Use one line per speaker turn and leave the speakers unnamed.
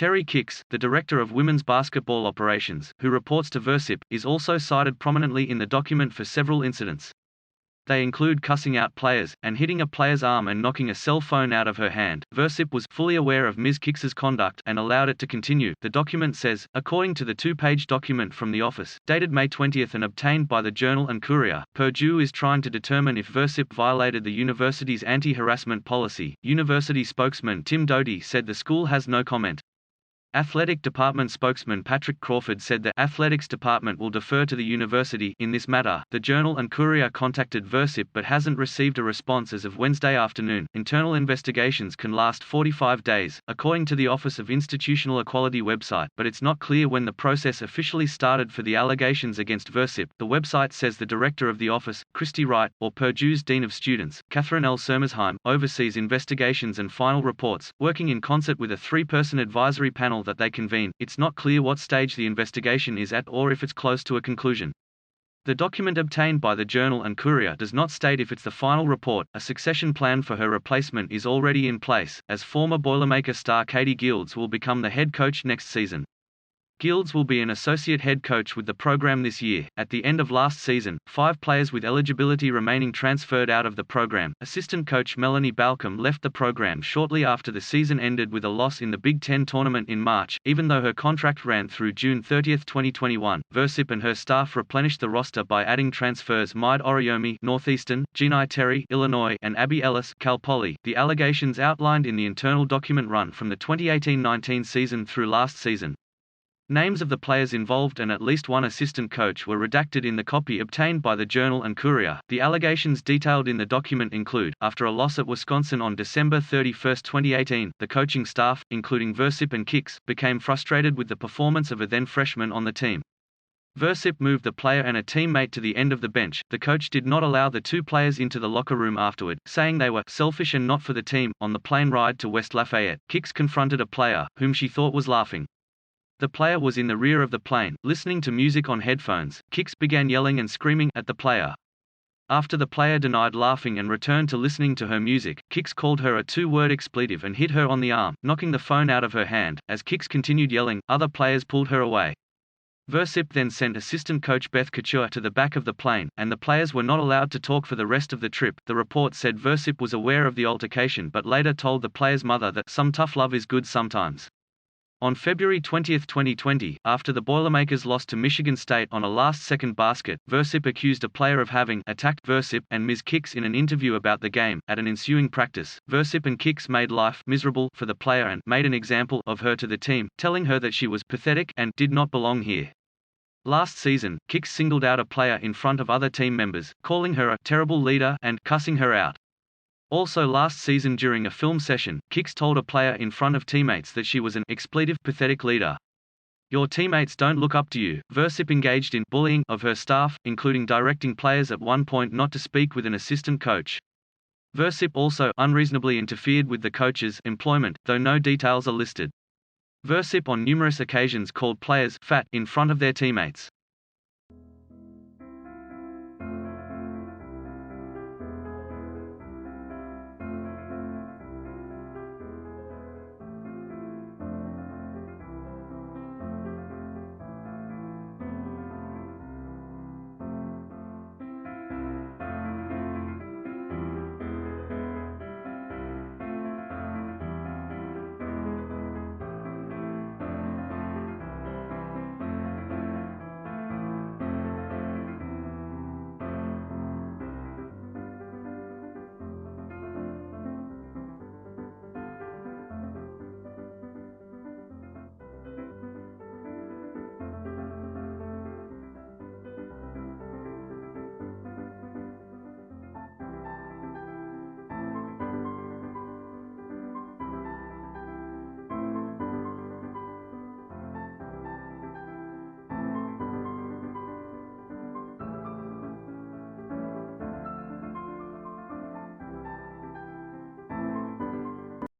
Terry Kicks, the director of women's basketball operations, who reports to Versyp, is also cited prominently in the document for several incidents. They include cussing out players, and hitting a player's arm and knocking a cell phone out of her hand. Versyp was fully aware of Ms. Kicks's conduct and allowed it to continue, the document says, according to the two-page document from the office, dated May 20 and obtained by the Journal and Courier. Purdue is trying to determine if Versyp violated the university's anti-harassment policy. University spokesman Tim Doty said the school has no comment. Athletic Department spokesman Patrick Crawford said the Athletics Department will defer to the university in this matter. The Journal and Courier contacted Versyp but hasn't received a response as of Wednesday afternoon. Internal investigations can last 45 days, according to the Office of Institutional Equality website, but it's not clear when the process officially started for the allegations against Versyp. The website says the director of the office, Christy Wright, or Purdue's Dean of Students, Catherine L. Sermersheim, oversees investigations and final reports, working in concert with a three-person advisory panel that they convene. It's not clear what stage the investigation is at or if it's close to a conclusion. The document obtained by the Journal and Courier does not state if it's the final report. A succession plan for her replacement is already in place, as former Boilermaker star Katie Gildes will become the head coach next season. Gildes will be an associate head coach with the program this year. At the end of last season, 5 players with eligibility remaining transferred out of the program. Assistant coach Melanie Balcom left the program shortly after the season ended with a loss in the Big Ten tournament in March, even though her contract ran through June 30, 2021. Versyp and her staff replenished the roster by adding transfers Maid Oriomi, Northeastern, Genai Terry, Illinois, and Abby Ellis, Cal Poly. The allegations outlined in the internal document run from the 2018-19 season through last season. Names of the players involved and at least one assistant coach were redacted in the copy obtained by the Journal and Courier. The allegations detailed in the document include, after a loss at Wisconsin on December 31, 2018, the coaching staff, including Versyp and Kicks, became frustrated with the performance of a then freshman on the team. Versyp moved the player and a teammate to the end of the bench. The coach did not allow the two players into the locker room afterward, saying they were selfish and not for the team. On the plane ride to West Lafayette, Kicks confronted a player, whom she thought was laughing. The player was in the rear of the plane, listening to music on headphones. Kicks began yelling and screaming at the player. After the player denied laughing and returned to listening to her music, Kicks called her a two-word expletive and hit her on the arm, knocking the phone out of her hand. As Kicks continued yelling, other players pulled her away. Versyp then sent assistant coach Beth Couture to the back of the plane, and the players were not allowed to talk for the rest of the trip. The report said Versyp was aware of the altercation but later told the player's mother that some tough love is good sometimes. On February 20, 2020, after the Boilermakers lost to Michigan State on a last-second basket, Versyp accused a player of having attacked Versyp and Ms. Kicks in an interview about the game. At an ensuing practice, Versyp and Kicks made life miserable for the player and made an example of her to the team, telling her that she was pathetic and did not belong here. Last season, Kicks singled out a player in front of other team members, calling her a terrible leader and cussing her out. Also last season during a film session, Kicks told a player in front of teammates that she was an expletive, pathetic leader. Your teammates don't look up to you. Versyp engaged in bullying of her staff, including directing players at one point not to speak with an assistant coach. Versyp also unreasonably interfered with the coach's employment, though no details are listed. Versyp on numerous occasions called players fat in front of their teammates.